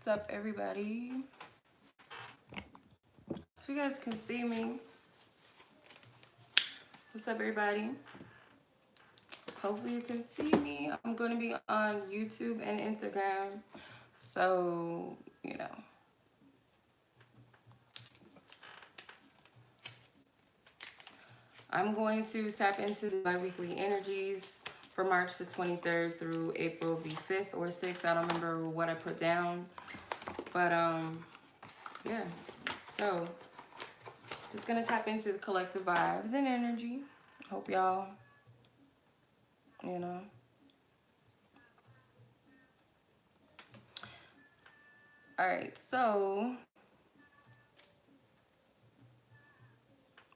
What's up, everybody? If you guys can see me, what's up, everybody? Hopefully you can see me. I'm going to be on YouTube and Instagram, so you know. I'm going to tap into the bi-weekly energies for March the 23rd through April the 5th or 6th. I don't remember what I put down, but yeah. So just gonna tap into the collective vibes and energy. Hope y'all, you know. All right, so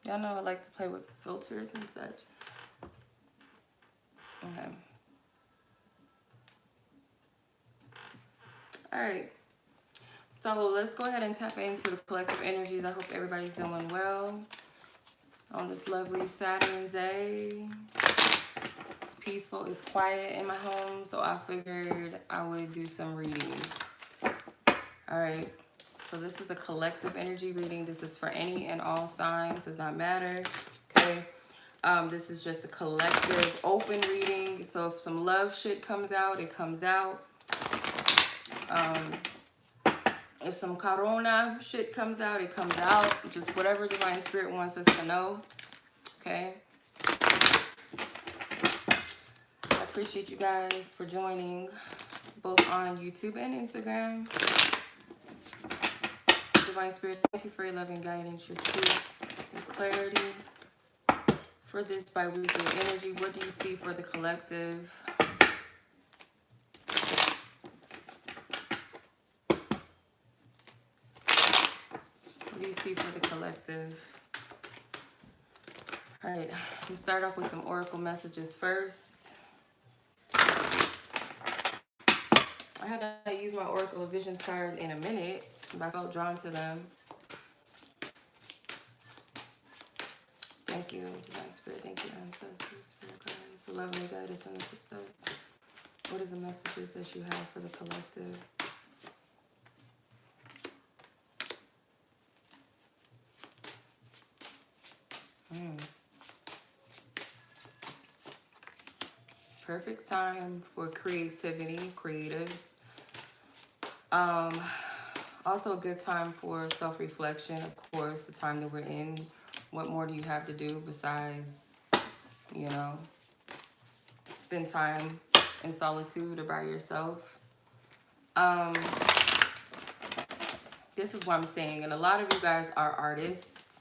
y'all know I like to play with filters and such. Okay. All right. So let's go ahead and tap into the collective energies. I hope everybody's doing well on this lovely Saturn day. It's peaceful, it's quiet in my home, so I figured I would do some readings. All right. So this is a collective energy reading. This is for any and all signs. Does not matter. Okay. This is just a collective open reading. So if some love shit comes out, it comes out. If some corona shit comes out, it comes out. Just whatever Divine Spirit wants us to know. Okay. I appreciate you guys for joining both on YouTube and Instagram. Divine Spirit, thank you for your loving guidance, your truth, your clarity. For this bi-weekly energy, what do you see for the collective? What do you see for the collective? All right, we'll start off with some oracle messages first. I haven't used my oracle vision card in a minute, but I felt drawn to them. Thank you, Divine Spirit. Thank you, Ancestors, Spirit Guides, the lovely guidance and the success. What is the messages that you have for the collective? Perfect time for creativity, creatives. Also a good time for self-reflection, of course, the time that we're in. What more do you have to do besides, you know, spend time in solitude or by yourself? This is what I'm saying, and a lot of you guys are artists.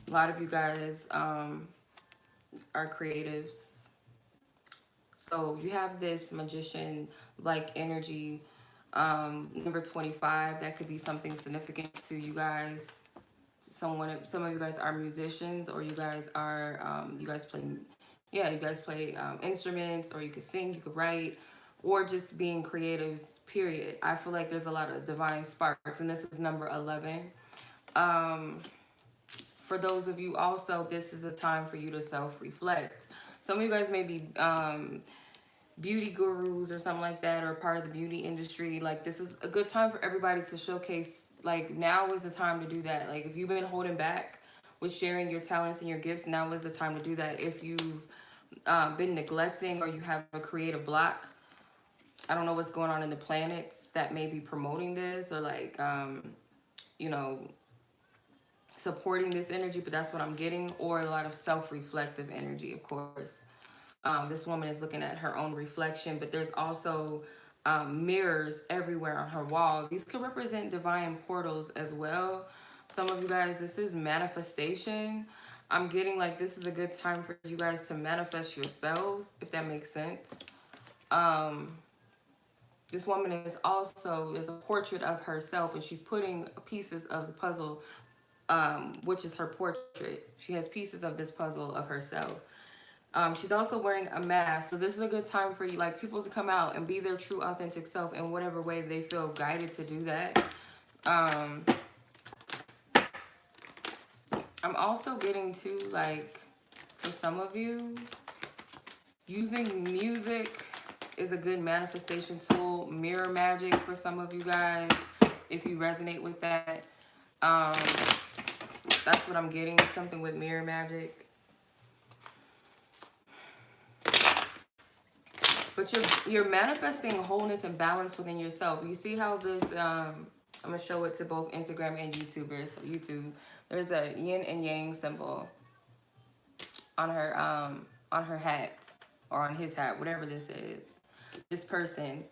A lot of you guys are creatives. So you have this magician-like energy. Number 25, that could be something significant to you guys. Some of you guys are musicians, or you guys are you guys play instruments, or you could sing, you could write, or just being creatives, period. I feel like there's a lot of divine sparks, and this is number 11. For those of you also, this is a time for you to self-reflect. Some of you guys may be beauty gurus or something like that, or part of the beauty industry. Like, this is a good time for everybody to showcase. Like, now is the time to do that. Like, if you've been holding back with sharing your talents and your gifts, now is the time to do that. If you've been neglecting, or you have a creative block, I don't know what's going on in the planets that may be promoting this, or like you know, supporting this energy, but that's what I'm getting. Or a lot of self-reflective energy, of course. This woman is looking at her own reflection, but there's also mirrors everywhere on her wall. These could represent divine portals as well. Some of you guys, this is manifestation. I'm getting like this is a good time for you guys to manifest yourselves, if that makes sense. This woman is also a portrait of herself, and she's putting pieces of the puzzle, which is her portrait. She has pieces of this puzzle of herself. She's also wearing a mask. So this is a good time for you, like, people to come out and be their true authentic self in whatever way they feel guided to do that. I'm also getting to, like, for some of you, using music is a good manifestation tool. Mirror magic for some of you guys, if you resonate with that. Um, that's what I'm getting, something with mirror magic. But you're manifesting wholeness and balance within yourself. You see how this, I'm going to show it to both Instagram and YouTubers. So YouTube, there's a yin and yang symbol on her hat, or on his hat, whatever this is. This person.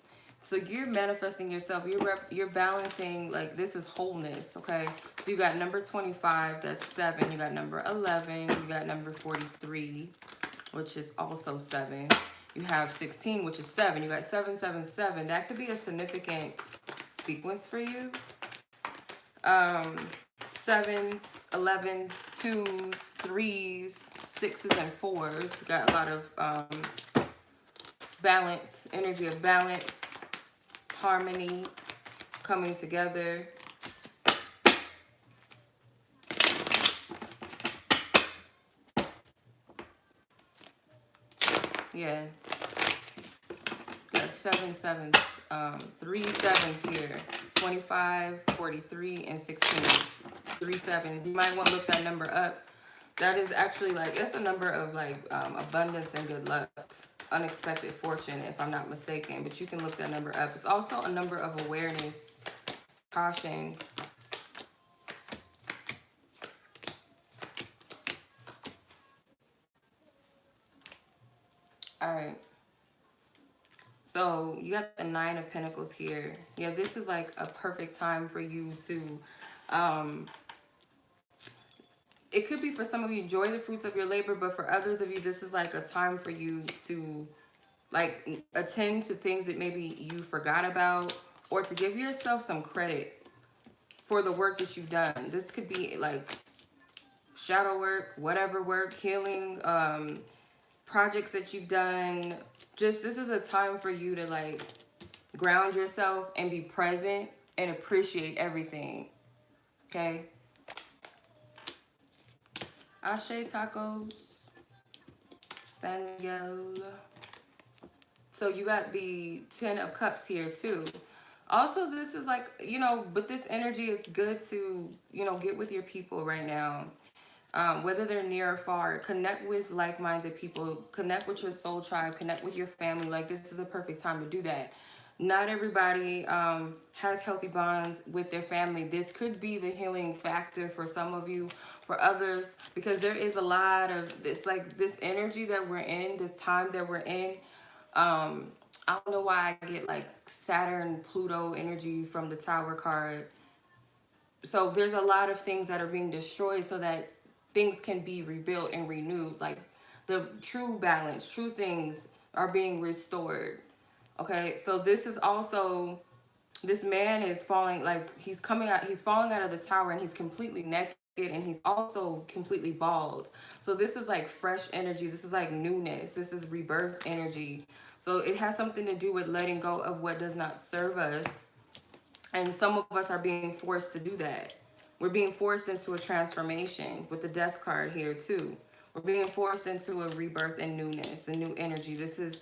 So you're manifesting yourself. You're balancing, like, this is wholeness, okay? So you got number 25, that's 7. You got number 11. You got number 43, which is also 7. You have 16, which is 7. You got 777. That could be a significant sequence for you. 7s, 11s, 2s, 3s, 6s, and 4s. Got a lot of balance, energy of balance, harmony, coming together. Yeah. Got 7 sevens, 3 sevens here. 25, 43, and 16. 3 sevens. You might want to look that number up. That is actually, like, it's a number of, like, abundance and good luck. Unexpected fortune, if I'm not mistaken. But you can look that number up. It's also a number of awareness, caution. All right. So you got the 9 of Pentacles here. Yeah, this is like a perfect time for you to, it could be for some of you, enjoy the fruits of your labor, but for others of you, this is like a time for you to, like, attend to things that maybe you forgot about, or to give yourself some credit for the work that you've done. This could be like shadow work, healing, projects that you've done. Just, this is a time for you to, like, ground yourself and be present and appreciate everything. Okay? Ashe tacos. San Miguel. So you got the 10 of Cups here too. Also, this is like, you know, but this energy, it's good to, you know, get with your people right now. Whether they're near or far, connect with like-minded people, connect with your soul tribe, connect with your family. Like, this is a perfect time to do that. Not everybody has healthy bonds with their family. This could be the healing factor for some of you. For others, because there is a lot of this, like, this energy that we're in, this time that we're in. I don't know why I get like Saturn, Pluto energy from the Tower card. So there's a lot of things that are being destroyed so that things can be rebuilt and renewed. Like, the true balance, true things are being restored. Okay, so this is also, this man is falling, like, he's coming out, he's falling out of the tower, and he's completely naked, and he's also completely bald. So this is like fresh energy. This is like newness. This is rebirth energy. So it has something to do with letting go of what does not serve us. And some of us are being forced to do that. We're being forced into a transformation with the Death card here too. We're being forced into a rebirth and newness, a new energy. This is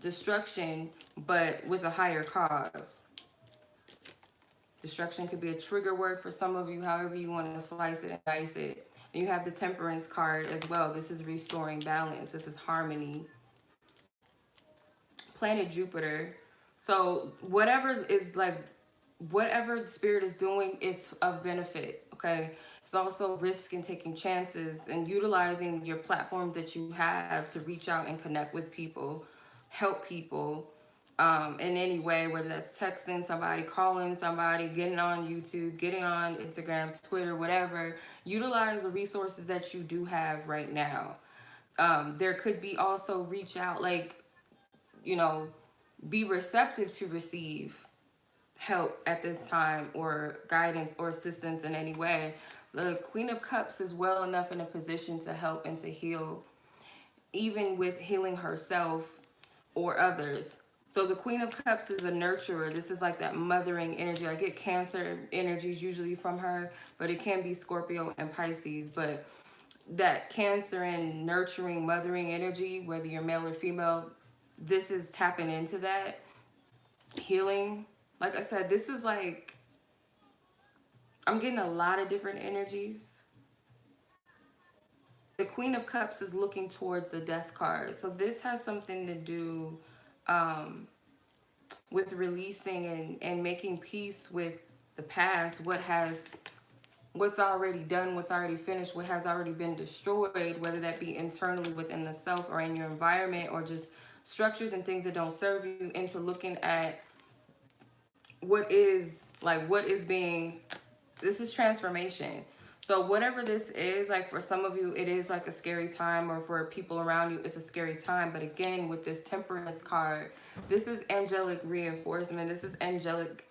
destruction, but with a higher cause. Destruction could be a trigger word for some of you, however you want to slice it and dice it. And you have the Temperance card as well. This is restoring balance. This is harmony. Planet Jupiter. So whatever is, like, whatever Spirit is doing is of benefit, okay? It's also risk and taking chances and utilizing your platforms that you have to reach out and connect with people, help people in any way, whether that's texting somebody, calling somebody, getting on YouTube, getting on Instagram, Twitter, whatever. Utilize the resources that you do have right now. There could be also reach out, like, you know, be receptive to receive help at this time, or guidance or assistance in any way. The Queen of Cups is well enough in a position to help and to heal, even with healing herself or others. So the Queen of Cups is a nurturer. This is like that mothering energy. I get Cancer energies usually from her, but it can be Scorpio and Pisces. But that Cancer and nurturing, mothering energy, whether you're male or female, this is tapping into that healing. Like I said, this is like, I'm getting a lot of different energies. The Queen of Cups is looking towards the Death card. So this has something to do with releasing and making peace with the past, what's already done, what's already finished, what has already been destroyed, whether that be internally within the self or in your environment, or just structures and things that don't serve you, into looking at what is being, this is transformation. So whatever this is, like for some of you, it is like a scary time, or for people around you, it's a scary time. But again, with this Temperance card, this is angelic reinforcement. This is angelic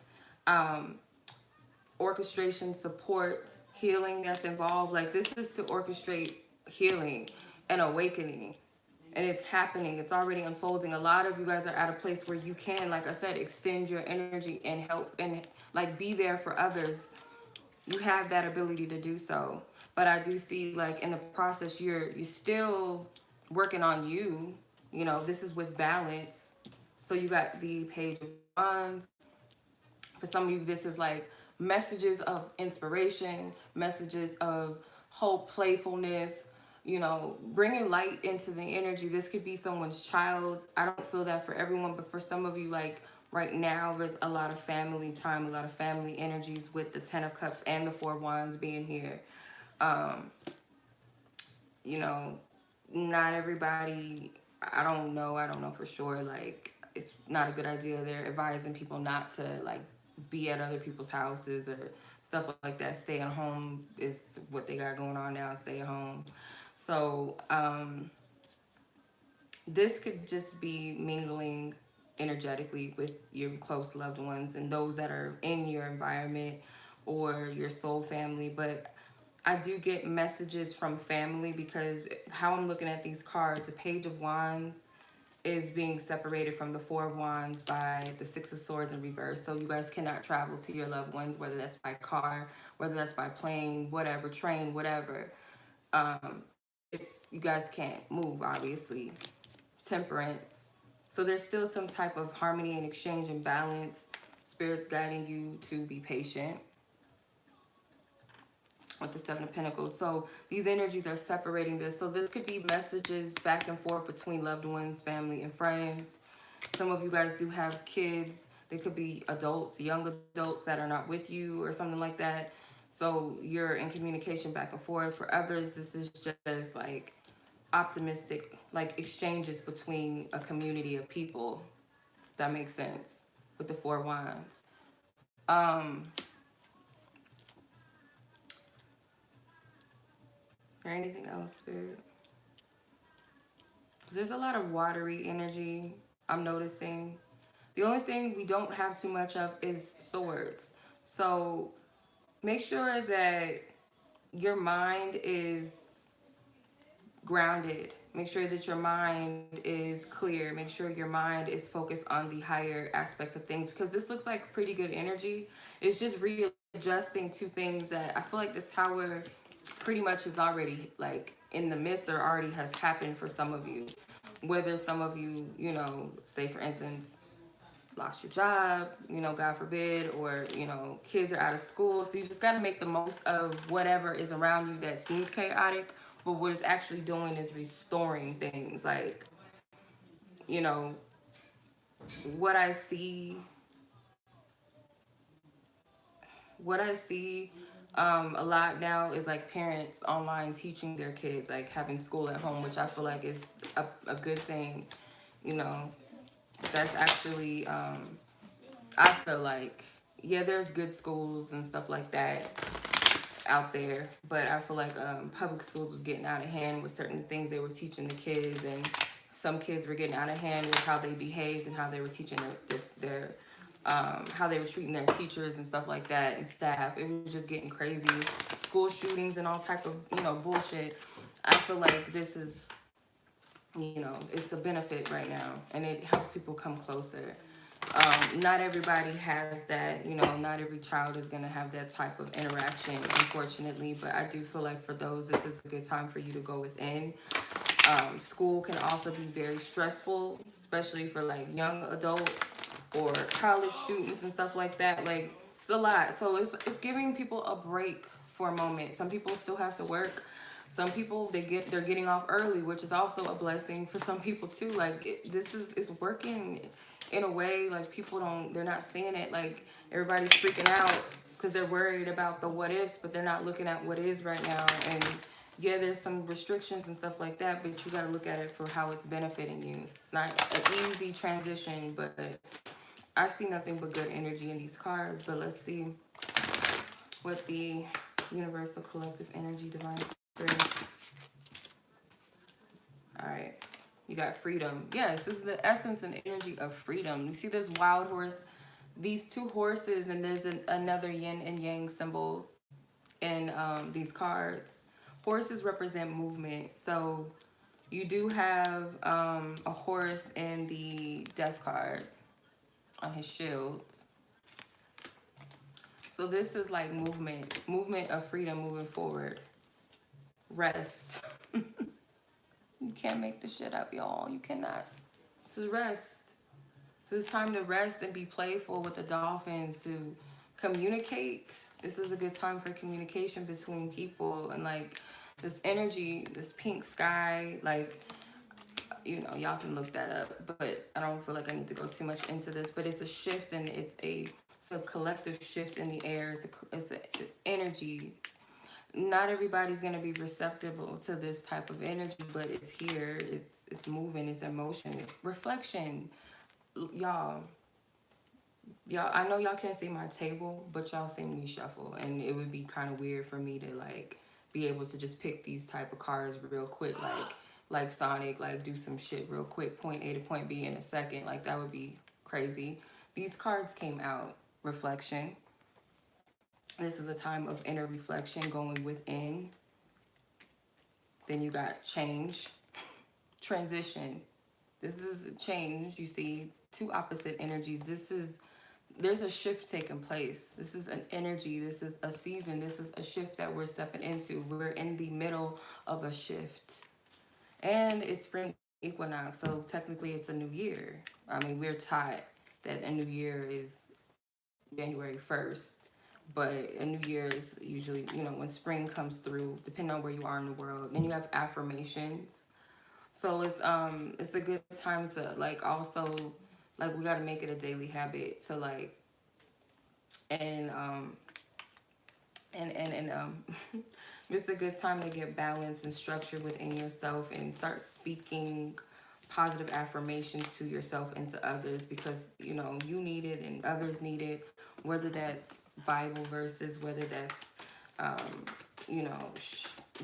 orchestration, support, healing that's involved. Like this is to orchestrate healing and awakening. And it's happening. It's already unfolding. A lot of you guys are at a place where you can, like I said, extend your energy and help and like be there for others. You have that ability to do so. But I do see, like, in the process, you're still working on you. You know, this is with balance. So you got the Page of Wands. For some of you, this is like messages of inspiration, messages of hope, playfulness, you know, bringing light into the energy. This could be someone's child. I don't feel that for everyone, but for some of you, like right now, there's a lot of family time, a lot of family energies with the Ten of Cups and the Four of Wands being here. You know, not everybody, I don't know for sure. Like, it's not a good idea. They're advising people not to like be at other people's houses or stuff like that. Stay at home is what they got going on now. Stay at home. So this could just be mingling energetically with your close loved ones and those that are in your environment or your soul family. But I do get messages from family, because how I'm looking at these cards, the Page of Wands is being separated from the Four of Wands by the Six of Swords in reverse. So you guys cannot travel to your loved ones, whether that's by car, whether that's by plane, whatever, train, whatever. You guys can't move, obviously. Temperance. So there's still some type of harmony and exchange and balance. Spirit's guiding you to be patient with the Seven of Pentacles. So these energies are separating this. So this could be messages back and forth between loved ones, family, and friends. Some of you guys do have kids. They could be adults, young adults that are not with you or something like that. So you're in communication back and forth. For others, this is just like optimistic, like exchanges between a community of people. That makes sense with the Four Wands. Or anything else, Spirit? There's a lot of watery energy I'm noticing. The only thing we don't have too much of is swords. So make sure that your mind is grounded. Make sure that your mind is clear. Make sure your mind is focused on the higher aspects of things, because this looks like pretty good energy. It's just readjusting to things that I feel like the Tower pretty much is already like in the midst, or already has happened for some of you. Whether some of you, you know, say for instance, lost your job, you know, God forbid, or, you know, kids are out of school. So you just got to make the most of whatever is around you that seems chaotic, but what it's actually doing is restoring things. Like, you know, what I see a lot now is like parents online teaching their kids, like having school at home, which I feel like is a good thing. You know, that's actually, I feel like, yeah, there's good schools and stuff like that out there, but I feel like public schools was getting out of hand with certain things they were teaching the kids, and some kids were getting out of hand with how they behaved and how they were teaching their how they were treating their teachers and stuff like that, and staff. It was just getting crazy. School shootings and all type of, you know, bullshit. I feel like this is, you know, it's a benefit right now, and it helps people come closer. Not everybody has that, you know, not every child is going to have that type of interaction, unfortunately, but I do feel like for those, this is a good time for you to go within School can also be very stressful, especially for like young adults or college students and stuff like that. Like, it's a lot. So it's giving people a break for a moment. Some people still have to work. Some people they're getting off early, which is also a blessing for some people too. Like, it's working in a way like they're not seeing it. Like, everybody's freaking out because they're worried about the what ifs, but they're not looking at what is right now. And yeah, there's some restrictions and stuff like that, but you got to look at it for how it's benefiting you. It's not an easy transition, but I see nothing but good energy in these cards. But let's see what the universal collective energy divine spirit. All right, you got freedom. Yes, this is the essence and energy of freedom. You see this wild horse, these two horses, and there's another yin and yang symbol in these cards. Horses represent movement. So you do have a horse in the death card on his shield. So this is like movement of freedom, moving forward. Rest. You can't make this shit up, y'all. You cannot. This is rest. This is time to rest and be playful with the dolphins, to communicate. This is a good time for communication between people, and like this energy, this pink sky, like, you know, y'all can look that up, but I don't feel like I need to go too much into this. But it's a shift, and it's a collective shift in the air. It's an energy. Not everybody's gonna be receptive to this type of energy, but it's here. It's moving. It's emotion, reflection. Y'all, I know y'all can't see my table, but y'all seen me shuffle, and it would be kind of weird for me to like be able to just pick these type of cards real quick, like Sonic, like do some shit real quick, point A to point B in a second. Like, that would be crazy. These cards came out. Reflection. This is a time of inner reflection, going within. Then you got change, transition. This is a change. You see two opposite energies. There's a shift taking place. This is an energy. This is a season. This is a shift that we're stepping into. We're in the middle of a shift. And it's spring equinox, so technically it's a new year. I mean, we're taught that a new year is January 1st, but a new year is usually, you know, when spring comes through, depending on where you are in the world. Then you have affirmations. So it's a good time to like also, like, we got to make it a daily habit to like, and it's a good time to get balance and structure within yourself and start speaking positive affirmations to yourself and to others, because you know you need it and others need it, whether that's Bible verses, whether that's you know,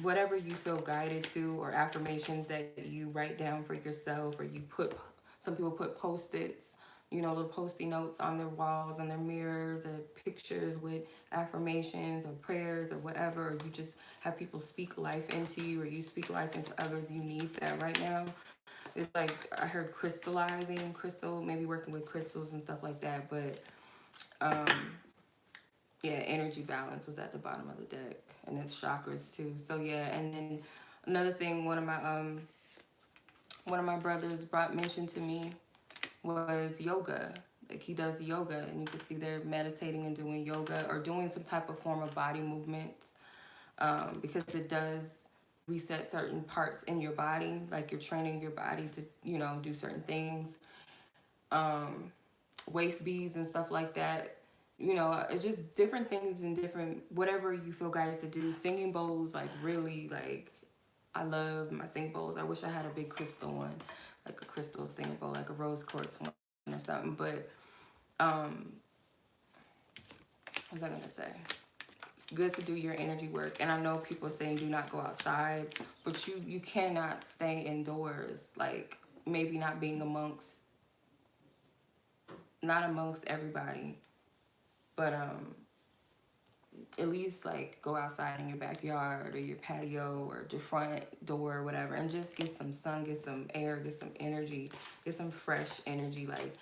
whatever you feel guided to, or affirmations that you write down for yourself, or you put, some people put post-its, you know, little post-it notes on their walls, on their mirrors, or pictures with affirmations or prayers or whatever, or you just have people speak life into you, or you speak life into others. You need that right now. It's like, I heard crystallizing, maybe working with crystals and stuff like that, but yeah, energy balance was at the bottom of the deck, and it's chakras too. So yeah, and then another thing, one of my brothers mentioned to me was yoga. Like, he does yoga, and you can see they're meditating and doing yoga, or doing some type of form of body movements, because it does reset certain parts in your body. Like, you're training your body to, you know, do certain things, waist beads and stuff like that. You know, it's just different things and different, whatever you feel guided to do. Singing bowls, like, really, like, I love my singing bowls. I wish I had a big crystal one, like a crystal singing bowl, like a rose quartz one or something. But what was I gonna say? It's good to do your energy work. And I know people saying do not go outside, but you cannot stay indoors. Like, maybe not being amongst everybody, but at least like go outside in your backyard or your patio or your front door or whatever, and just get some sun, get some air, get some energy, get some fresh energy. Like,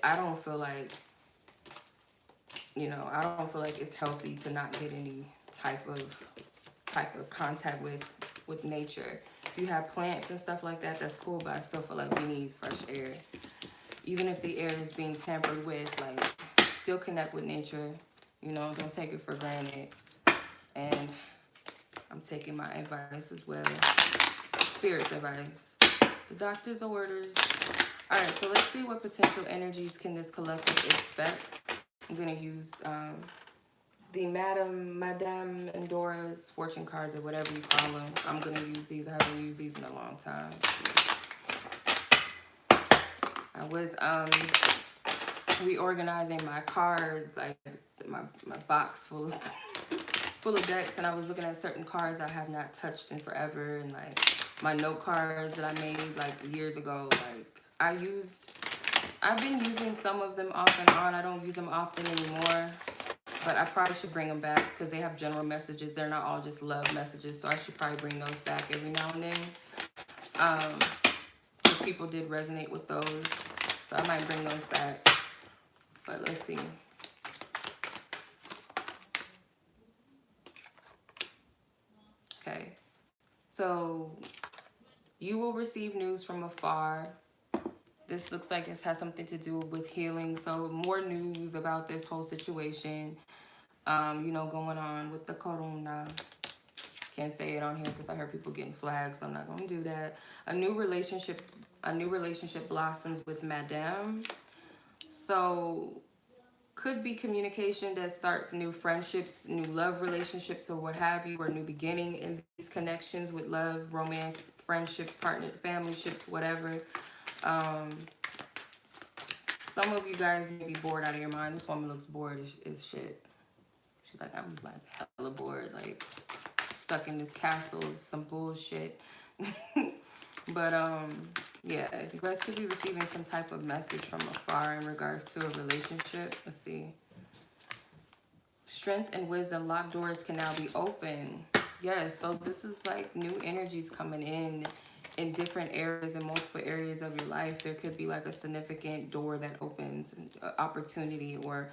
I don't feel like, you know, I don't feel like it's healthy to not get any type of contact with nature. If you have plants and stuff like that, that's cool, but I still feel like we need fresh air. Even if the air is being tampered with, like, still connect with nature. You know, don't take it for granted. And I'm taking my advice as well. Spirit's advice. The doctor's orders. All right, so let's see what potential energies can this collective expect. I'm going to use the Madame Endora's fortune cards, or whatever you call them. I'm going to use these. I haven't used these in a long time. I was reorganizing my cards, like my box full of decks, and I was looking at certain cards I have not touched in forever, and like my note cards that I made like years ago. Like I've been using some of them off and on. I don't use them often anymore, but I probably should bring them back because they have general messages. They're not all just love messages, so I should probably bring those back every now and then. Because people did resonate with those, so I might bring those back. But let's see. Okay, so you will receive news from afar. This looks like it has something to do with healing. So more news about this whole situation, you know, going on with the corona. Can't say it on here because I heard people getting flagged, so I'm not going to do that. A new relationship blossoms with Madame. So could be communication that starts new friendships, new love relationships, or what have you, or new beginning in these connections with love, romance, friendships, partner, family ships, whatever. Some of you guys may be bored out of your mind. This woman looks bored as shit. She's like, I'm like hella bored, like stuck in this castle, some bullshit. But yeah, you guys could be receiving some type of message from afar in regards to a relationship. Let's see. Strength and wisdom, locked doors can now be open. Yes, so this is like new energies coming in different areas, in multiple areas of your life. There could be like a significant door that opens, opportunity, or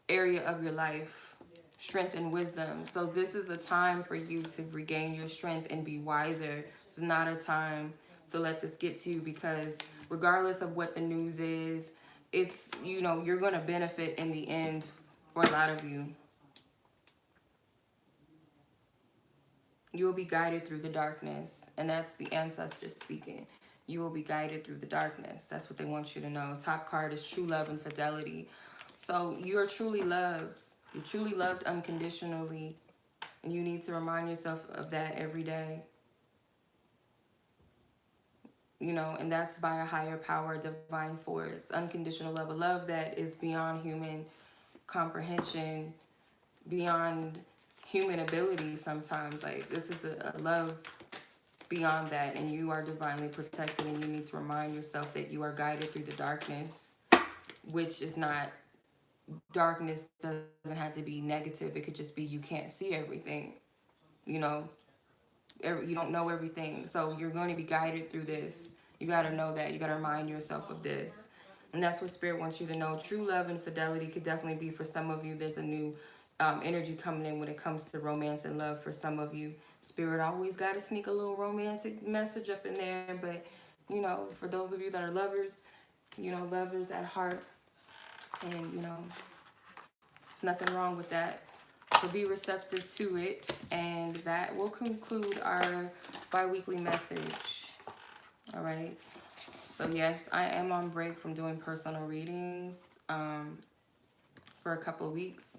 area of your life. Strength and wisdom. So this is a time for you to regain your strength and be wiser. It's not a time to let this get to you, because regardless of what the news is, it's, you know, you're going to benefit in the end for a lot of you. You will be guided through the darkness, and that's the ancestors speaking. You will be guided through the darkness. That's what they want you to know. Top card is true love and fidelity. So you are truly loved. You're truly loved unconditionally, and you need to remind yourself of that every day. You know, and that's by a higher power, divine force, unconditional love, a love that is beyond human comprehension, beyond human ability sometimes. Like, this is a love beyond that, and you are divinely protected, and you need to remind yourself that you are guided through the darkness, which is not, darkness doesn't have to be negative. It could just be you can't see everything, you know, you don't know everything. So you're going to be guided through this. You got to know that. You got to remind yourself of this. And that's what Spirit wants you to know. True love and fidelity could definitely be for some of you. There's a new energy coming in when it comes to romance and love for some of you. Spirit always got to sneak a little romantic message up in there. But, you know, for those of you that are lovers, you know, lovers at heart, and, you know, there's nothing wrong with that. So be receptive to it. And that will conclude our bi-weekly message. All right. So yes, I am on break from doing personal readings for a couple of weeks.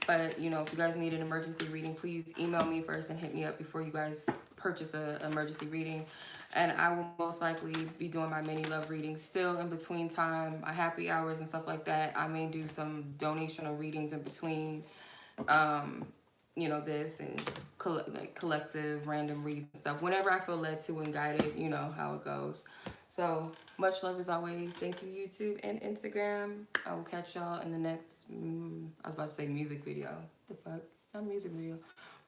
But, you know, if you guys need an emergency reading, please email me first and hit me up before you guys purchase an emergency reading. And I will most likely be doing my mini love readings still in between time, my happy hours and stuff like that. I may do some donational readings in between, you know, this and like collective random reads and stuff. Whenever I feel led to and guided, you know how it goes. So much love as always. Thank you, YouTube and Instagram. I will catch y'all in the next, I was about to say music video. The fuck? Not music video.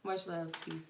Much love. Peace.